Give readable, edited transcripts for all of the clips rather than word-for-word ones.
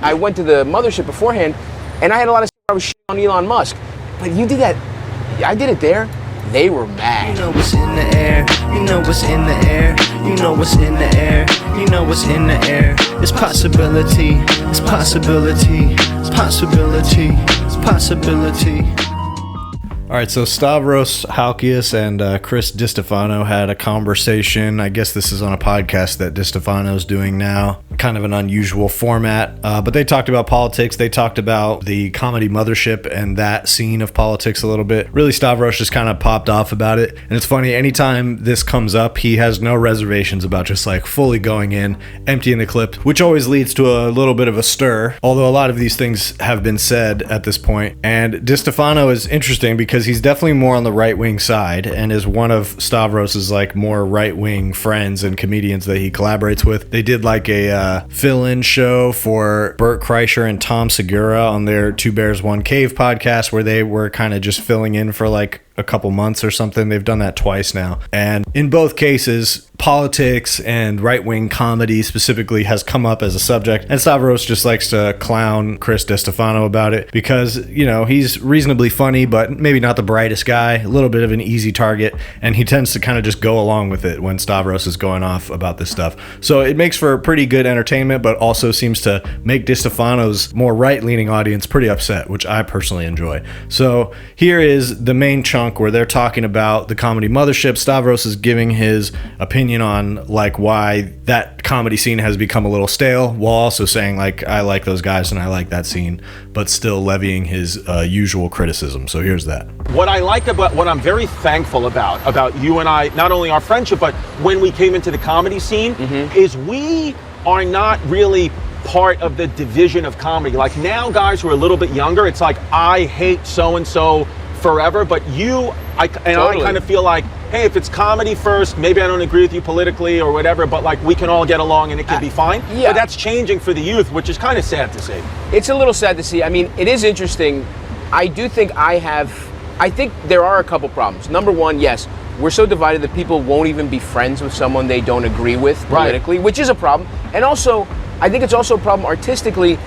I went to the mothership beforehand, and I had a lot of I was shitting on Elon Musk. But you did that, I did it there. They were mad. You know what's in the air, you know what's in the air, you know what's in the air, you know what's in the air. It's possibility, it's possibility, it's possibility, it's possibility. All right, so Stavros Halkias and Chris Distefano had a conversation. I guess this is on a podcast that Distefano's doing now. Kind of an unusual format, but they talked about politics. They talked about the Comedy Mothership and that scene of politics a little bit. Really, Stavros just kind of popped off about it. And it's funny, anytime this comes up, he has no reservations about just like fully going in, emptying the clip, which always leads to a little bit of a stir, although a lot of these things have been said at this point. And Distefano is interesting because he's definitely more on the right-wing side and is one of Stavros's like more right-wing friends and comedians that he collaborates with. They did like a fill-in show for Bert Kreischer and Tom Segura on their Two Bears, One Cave podcast where they were kind of just filling in for like a couple months or something. They've done that twice now. And in both cases, politics and right-wing comedy specifically has come up as a subject. And Stavros just likes to clown Chris Distefano about it because, you know, he's reasonably funny, but maybe not the brightest guy, a little bit of an easy target. And he tends to kind of just go along with it when Stavros is going off about this stuff. So it makes for pretty good entertainment, but also seems to make Distefano's more right-leaning audience pretty upset, which I personally enjoy. So here is the main chunk where they're talking about the Comedy Mothership. Stavros is giving his opinion on like why that comedy scene has become a little stale, while also saying like I like those guys and I like that scene, but still levying his usual criticism. So here's that. What I like about, what I'm very thankful about you and I, not only our friendship, but when we came into the comedy scene, is we are not really part of the division of comedy. Like now guys who are a little bit younger, it's like I hate so-and-so forever, but you, I kind of feel like, hey, if it's comedy first, maybe I don't agree with you politically or whatever, but like we can all get along and it can be fine. Yeah. But that's changing for the youth, which is kind of sad to see. It's a little sad to see. I mean, it is interesting. I do think I think there are a couple problems. Number one, yes, we're so divided that people won't even be friends with someone they don't agree with politically, which is a problem. And also, I think it's also a problem artistically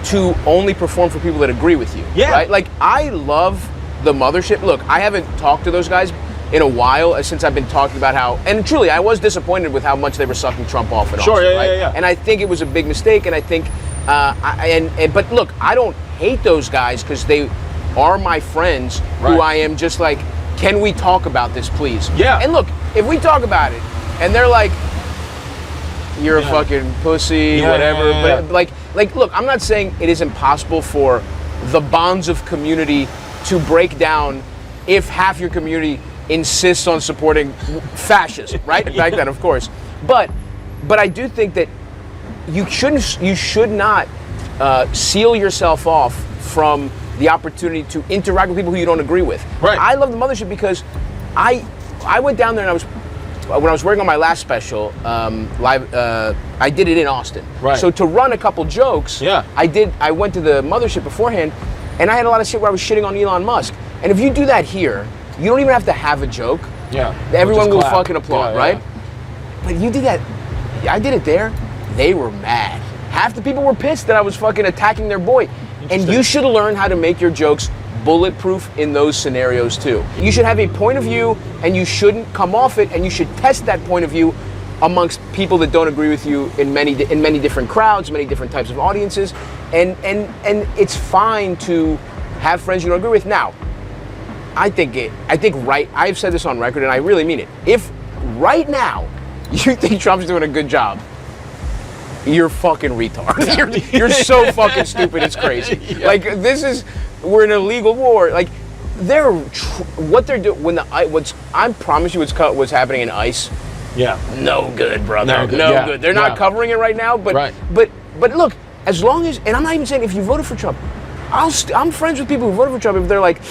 to only perform for people that agree with you. Yeah. Right? Like, I love the Mothership. Look, I haven't talked to those guys in a while since I've been talking about how, and truly, I was disappointed with how much they were sucking Trump off and Austin, right? Yeah. And I think it was a big mistake, and I think, but look, I don't hate those guys because they are my friends who I am just like, can we talk about this, please? Yeah. And look, if we talk about it, and they're like, you're a fucking pussy, whatever, but like, look, I'm not saying it is impossible for the bonds of community to break down if half your community insists on supporting fascists, right? Like that, of course. But I do think that you should not seal yourself off from the opportunity to interact with people who you don't agree with. Right. I love the Mothership because I went down there and when I was working on my last special, live, I did it in Austin. Right. So to run a couple jokes, I went to the Mothership beforehand, and I had a lot of shit where I was shitting on Elon Musk. And if you do that here, you don't even have to have a joke. Yeah. Everyone will fucking applaud, right? But you did that, I did it there, they were mad. Half the people were pissed that I was fucking attacking their boy. And you should learn how to make your jokes bulletproof in those scenarios too. You should have a point of view and you shouldn't come off it, and you should test that point of view amongst people that don't agree with you in many different crowds, many different types of audiences. And it's fine to have friends you don't agree with. Now, I've said this on record and I really mean it. If right now you think Trump's doing a good job, you're fucking retard. You're so fucking stupid, it's crazy. Like, we're in a legal war. Like, what they're doing, I promise you what's happening in ICE. Yeah. No good, brother. No good. They're not covering it right now, but look, as long as, and I'm not even saying if you voted for Trump, I'm friends with people who voted for Trump if they're like,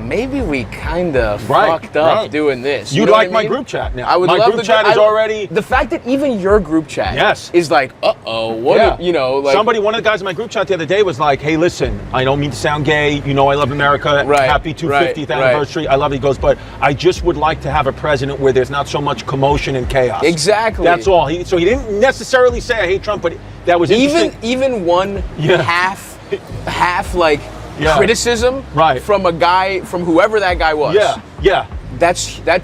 maybe we kind of fucked up doing this. You know like what I my mean? group chat now. I would my love group chat is already... The fact that even your group chat is like, what, you know, like... One of the guys in my group chat the other day was like, hey, listen, I don't mean to sound gay. You know I love America. Happy 250th anniversary. I love it. He goes, but I just would like to have a president where there's not so much commotion and chaos. Exactly. That's all. So he didn't necessarily say I hate Trump, but that was interesting. Even one half criticism from a guy, from whoever that guy was. Yeah. That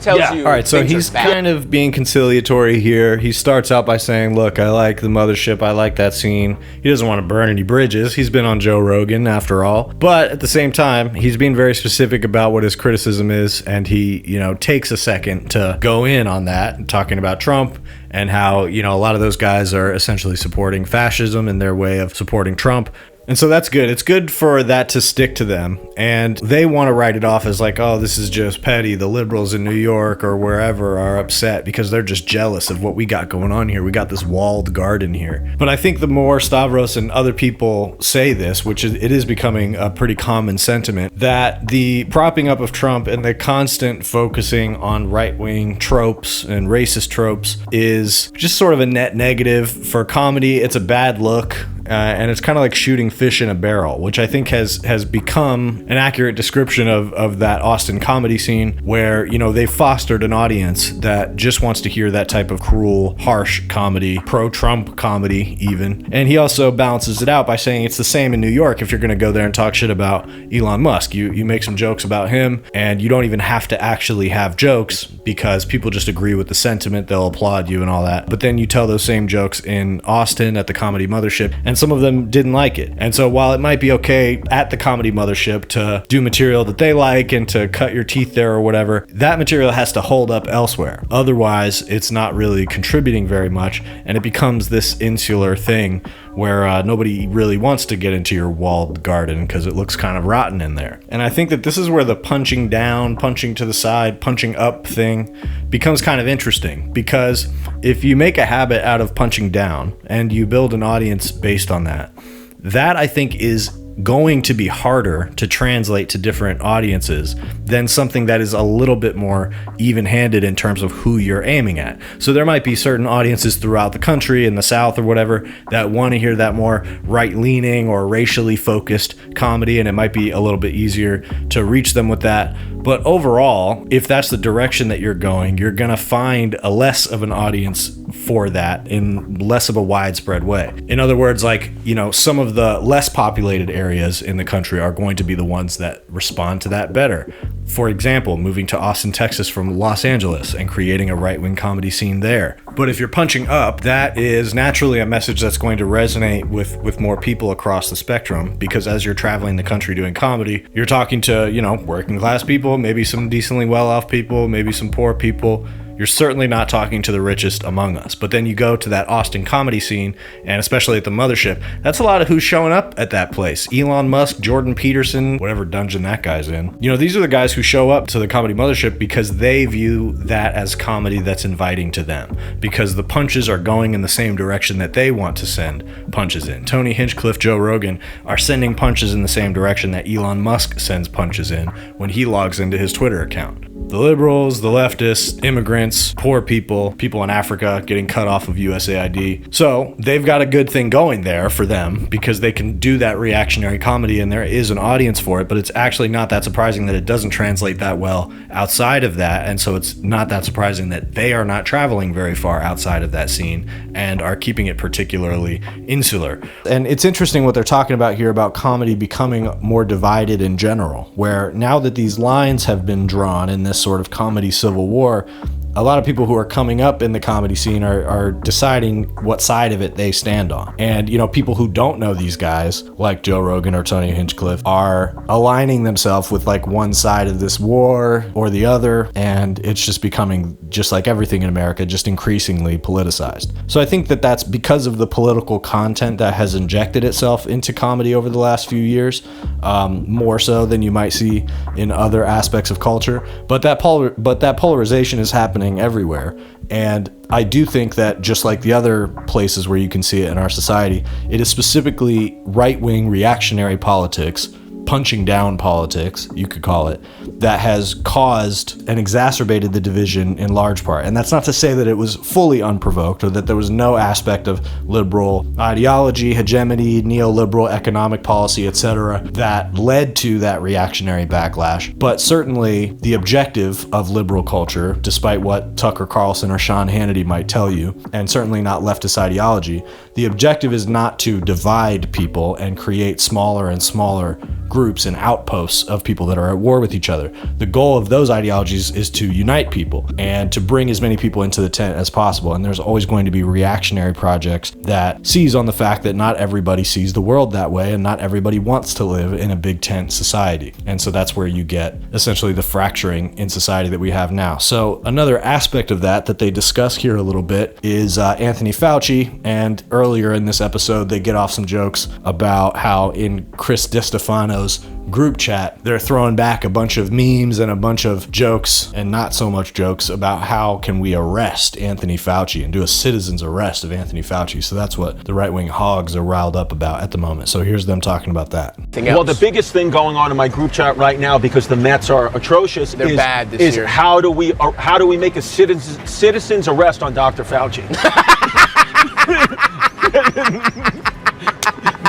tells you. All right, so he's kind of being conciliatory here. He starts out by saying, look, I like the mothership. I like that scene. He doesn't want to burn any bridges. He's been on Joe Rogan after all. But at the same time, he's being very specific about what his criticism is. And he, takes a second to go in on that, talking about Trump and how, a lot of those guys are essentially supporting fascism in their way of supporting Trump. And so that's good. It's good for that to stick to them. And they want to write it off as like, oh, this is just petty. The liberals in New York or wherever are upset because they're just jealous of what we got going on here. We got this walled garden here. But I think the more Stavros and other people say this, which it is becoming a pretty common sentiment, that the propping up of Trump and the constant focusing on right-wing tropes and racist tropes is just sort of a net negative for comedy. It's a bad look. And it's kind of like shooting fish in a barrel, which I think has become an accurate description of that Austin comedy scene where, they've fostered an audience that just wants to hear that type of cruel, harsh comedy, pro-Trump comedy even. And he also balances it out by saying it's the same in New York. If you're going to go there and talk shit about Elon Musk, you make some jokes about him and you don't even have to actually have jokes because people just agree with the sentiment. They'll applaud you and all that. But then you tell those same jokes in Austin at the Comedy Mothership, and some of them didn't like it. And so while it might be okay at the Comedy Mothership to do material that they like and to cut your teeth there or whatever, that material has to hold up elsewhere. Otherwise, it's not really contributing very much, and it becomes this insular thing where nobody really wants to get into your walled garden because it looks kind of rotten in there. And I think that this is where the punching down, punching to the side, punching up thing becomes kind of interesting, because if you make a habit out of punching down and you build an audience based on that I think is going to be harder to translate to different audiences than something that is a little bit more even-handed in terms of who you're aiming at. So there might be certain audiences throughout the country, in the South or whatever, that want to hear that more right-leaning or racially focused comedy, and it might be a little bit easier to reach them with that. But overall, if that's the direction that you're going, you're going to find a less of an audience for that in less of a widespread way. In other words, like, some of the less populated areas in the country are going to be the ones that respond to that better. For example, moving to Austin, Texas from Los Angeles and creating a right-wing comedy scene there. But if you're punching up, that is naturally a message that's going to resonate with more people across the spectrum, because as you're traveling the country doing comedy, you're talking to, working class people, maybe some decently well-off people, maybe some poor people. You're certainly not talking to the richest among us. But then you go to that Austin comedy scene, and especially at the Mothership, that's a lot of who's showing up at that place. Elon Musk, Jordan Peterson, whatever dungeon that guy's in. These are the guys who show up to the Comedy Mothership because they view that as comedy that's inviting to them, because the punches are going in the same direction that they want to send punches in. Tony Hinchcliffe, Joe Rogan are sending punches in the same direction that Elon Musk sends punches in when he logs into his Twitter account. The liberals, the leftists, immigrants, poor people, people in Africa getting cut off of USAID. So they've got a good thing going there for them because they can do that reactionary comedy and there is an audience for it, but it's actually not that surprising that it doesn't translate that well outside of that. And so it's not that surprising that they are not traveling very far outside of that scene and are keeping it particularly insular. And it's interesting what they're talking about here about comedy becoming more divided in general, where now that these lines have been drawn in this sort of comedy civil war, a lot of people who are coming up in the comedy scene are deciding what side of it they stand on. And, people who don't know these guys, like Joe Rogan or Tony Hinchcliffe, are aligning themselves with like one side of this war or the other. And it's just becoming, just like everything in America, just increasingly politicized. So I think that that's because of the political content that has injected itself into comedy over the last few years, more so than you might see in other aspects of culture. But that polarization is happening everywhere, and I do think that just like the other places where you can see it in our society, it is specifically right-wing reactionary politics, punching down politics, you could call it, that has caused and exacerbated the division in large part. And that's not to say that it was fully unprovoked or that there was no aspect of liberal ideology, hegemony, neoliberal economic policy, etc., that led to that reactionary backlash. But certainly the objective of liberal culture, despite what Tucker Carlson or Sean Hannity might tell you, and certainly not leftist ideology, the objective is not to divide people and create smaller and smaller groups and outposts of people that are at war with each other. The goal of those ideologies is to unite people and to bring as many people into the tent as possible. And there's always going to be reactionary projects that seize on the fact that not everybody sees the world that way and not everybody wants to live in a big tent society. And so that's where you get essentially the fracturing in society that we have now. So another aspect of that they discuss here a little bit is Anthony Fauci. And earlier in this episode, they get off some jokes about how in Chris Distefano's group chat, they're throwing back a bunch of memes and a bunch of jokes and not so much jokes about how can we arrest Anthony Fauci and do a citizen's arrest of Anthony Fauci. So that's what the right-wing hogs are riled up about at the moment. So here's them talking about that. Well, the biggest thing going on in my group chat right now, because the Mets are atrocious, They're bad this year. How do we make a citizen's arrest on Dr. Fauci?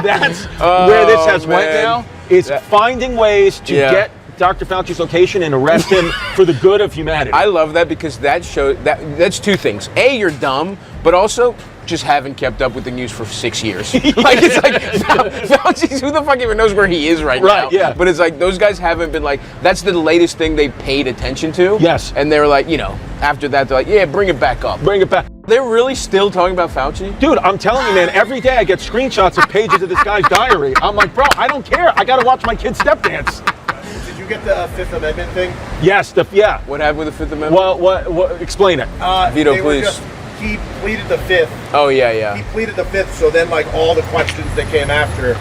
That's where this has went now. Is finding ways to get Dr. Fauci's location and arrest him for the good of humanity. I love that because that shows that's two things. A, you're dumb, but also just haven't kept up with the news for 6 years. Like it's like Fauci's, who the fuck even knows where he is right now? Right, yeah. But it's like those guys haven't been like, that's the latest thing they paid attention to. Yes. And they were like, after that they're like, yeah, bring it back up. Bring it back. They're really still talking about Fauci? Dude, I'm telling you, man, every day I get screenshots of pages of this guy's diary. I'm like, bro, I don't care. I gotta watch my kid's step dance. Did you get the Fifth Amendment thing? Yes, yeah. What happened with the Fifth Amendment? Well, what explain it. Vito, please. He pleaded the Fifth. Oh, yeah. He pleaded the Fifth, so then like all the questions that came after,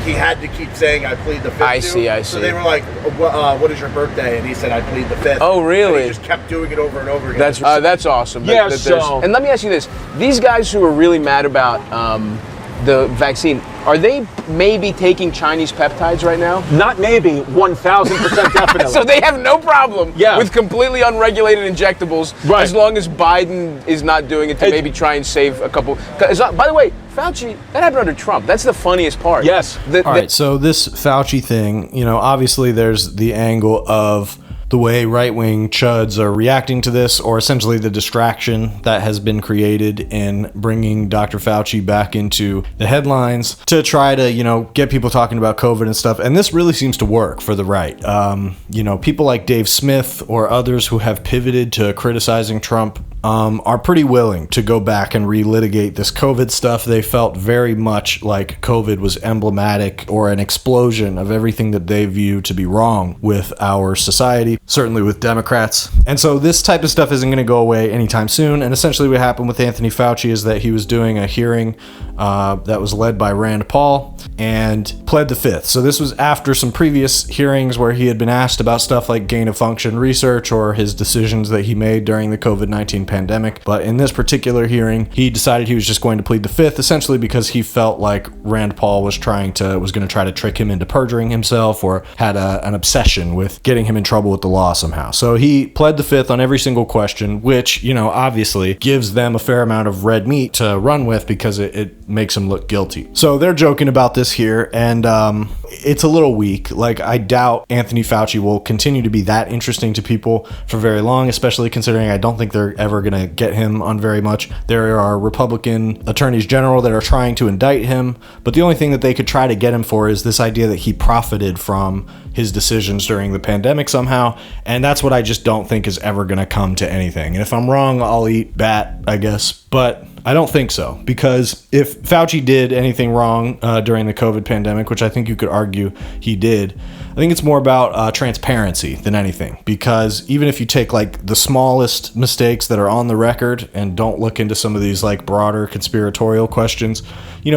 he had to keep saying, I plead the Fifth. I see. So they were like, what is your birthday? And he said, I plead the Fifth. Oh, really? And he just kept doing it over and over again. That's awesome. Yeah, and let me ask you this. These guys who are really mad about the vaccine, are they maybe taking Chinese peptides right now? Not maybe, 1,000% definitely. So they have no problem with completely unregulated injectables, as long as Biden is not doing it to maybe try and save a couple. By the way, Fauci, that happened under Trump. That's the funniest part. Yes. All right, so this Fauci thing, obviously there's the angle of the way right-wing chuds are reacting to this, or essentially the distraction that has been created in bringing Dr. Fauci back into the headlines to try to, get people talking about COVID and stuff. And this really seems to work for the right. People like Dave Smith or others who have pivoted to criticizing Trump are pretty willing to go back and relitigate this COVID stuff. They felt very much like COVID was emblematic or an explosion of everything that they view to be wrong with our society, certainly with Democrats. And so this type of stuff isn't going to go away anytime soon. And essentially what happened with Anthony Fauci is that he was doing a hearing that was led by Rand Paul and pled the Fifth. So this was after some previous hearings where he had been asked about stuff like gain of function research or his decisions that he made during the COVID-19 pandemic. But in this particular hearing, he decided he was just going to plead the Fifth, essentially because he felt like Rand Paul was going to try to trick him into perjuring himself or had an obsession with getting him in trouble with the law somehow. So he pled the Fifth on every single question, which, obviously gives them a fair amount of red meat to run with because it makes him look guilty. So they're joking about this here, and it's a little weak. Like, I doubt Anthony Fauci will continue to be that interesting to people for very long, especially considering I don't think they're ever going to get him on very much. There are Republican attorneys general that are trying to indict him, but the only thing that they could try to get him for is this idea that he profited from his decisions during the pandemic somehow, and that's what I just don't think is ever going to come to anything. And if I'm wrong, I'll eat bat, I guess, but I don't think so, because if Fauci did anything wrong during the COVID pandemic, which I think you could argue he did, I think it's more about transparency than anything, because even if you take like the smallest mistakes that are on the record and don't look into some of these like broader conspiratorial questions,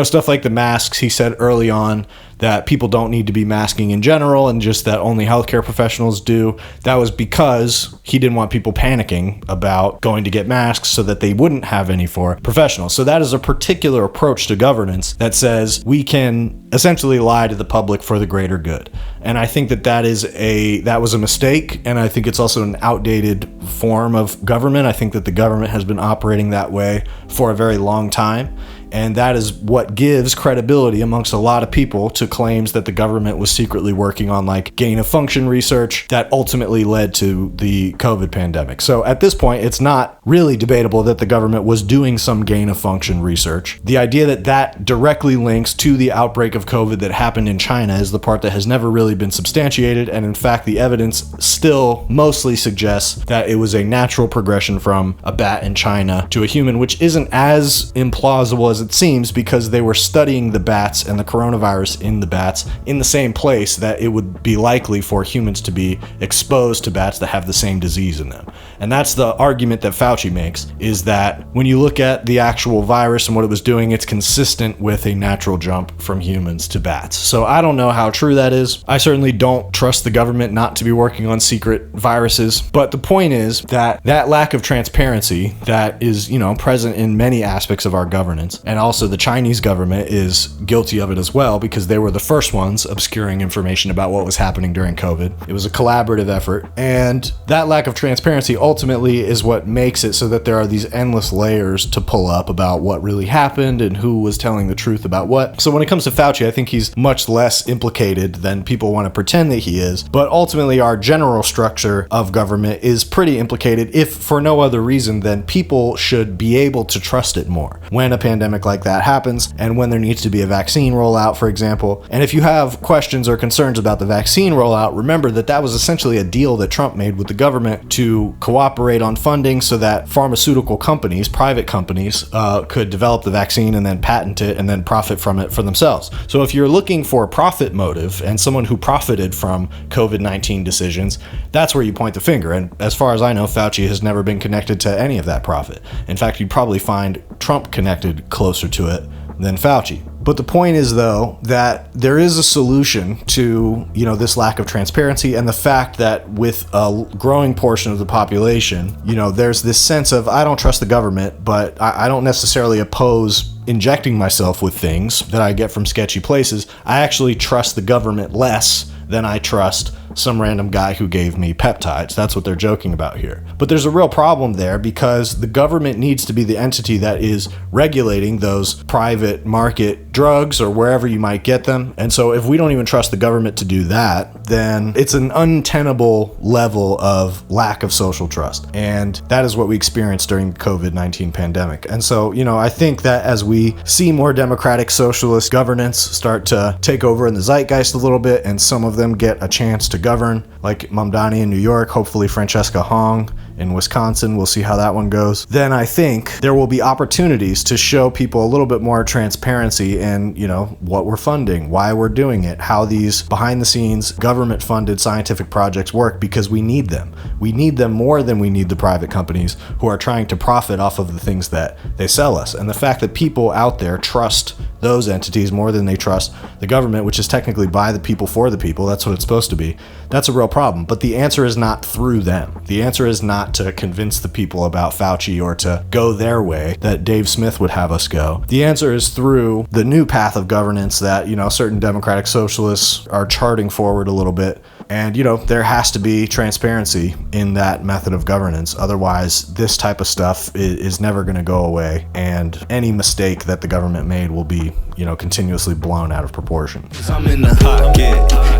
stuff like the masks, he said early on that people don't need to be masking in general and just that only healthcare professionals do, that was because he didn't want people panicking about going to get masks so that they wouldn't have any for professionals. So that is a particular approach to governance that says we can essentially lie to the public for the greater good. And I think that was a mistake, and I think it's also an outdated form of government. I think that the government has been operating that way for a very long time. And that is what gives credibility amongst a lot of people to claims that the government was secretly working on like gain of function research that ultimately led to the COVID pandemic. So at this point, it's not really debatable that the government was doing some gain of function research. The idea that that directly links to the outbreak of COVID that happened in China is the part that has never really been substantiated. And in fact, the evidence still mostly suggests that it was a natural progression from a bat in China to a human, which isn't as implausible as it seems, because they were studying the bats and the coronavirus in the bats in the same place that it would be likely for humans to be exposed to bats that have the same disease in them. And that's the argument that Fauci makes, is that when you look at the actual virus and what it was doing, it's consistent with a natural jump from humans to bats. So I don't know how true that is. I certainly don't trust the government not to be working on secret viruses. But the point is that lack of transparency that is, present in many aspects of our governance, and also the Chinese government is guilty of it as well, because they were the first ones obscuring information about what was happening during COVID. It was a collaborative effort, and that lack of transparency ultimately is what makes it so that there are these endless layers to pull up about what really happened and who was telling the truth about what. So when it comes to Fauci, I think he's much less implicated than people want to pretend that he is, but ultimately our general structure of government is pretty implicated, if for no other reason than people should be able to trust it more when a pandemic like that happens, and when there needs to be a vaccine rollout, for example. And if you have questions or concerns about the vaccine rollout, remember that that was essentially a deal that Trump made with the government to cooperate on funding so that pharmaceutical companies, private companies, could develop the vaccine and then patent it and then profit from it for themselves. So if you're looking for a profit motive and someone who profited from COVID-19 decisions, that's where you point the finger. And as far as I know, Fauci has never been connected to any of that profit. In fact, you'd probably find Trump connected closer to it than Fauci. But the point is, though, that there is a solution to, this lack of transparency, and the fact that with a growing portion of the population, there's this sense of, I don't trust the government, but I don't necessarily oppose injecting myself with things that I get from sketchy places. I actually trust the government less than I trust some random guy who gave me peptides. That's what they're joking about here. But there's a real problem there, because the government needs to be the entity that is regulating those private market drugs or wherever you might get them. And so if we don't even trust the government to do that, then it's an untenable level of lack of social trust. And that is what we experienced during the COVID-19 pandemic. And so, I think that as we see more democratic socialist governance start to take over in the zeitgeist a little bit, and some of them get a chance to govern, like Mamdani in New York, hopefully Francesca Hong in Wisconsin, we'll see how that one goes, then I think there will be opportunities to show people a little bit more transparency in, what we're funding, why we're doing it, how these behind the scenes government funded scientific projects work, because we need them. We need them more than we need the private companies who are trying to profit off of the things that they sell us. And the fact that people out there trust those entities more than they trust the government, which is technically by the people for the people, that's what it's supposed to be, that's a real problem. But the answer is not through them. The answer is not to convince the people about Fauci or to go their way that Dave Smith would have us go. The answer is through the new path of governance that, certain democratic socialists are charting forward a little bit. And, there has to be transparency in that method of governance. Otherwise, this type of stuff is never going to go away. And any mistake that the government made will be, continuously blown out of proportion. I'm in the pocket.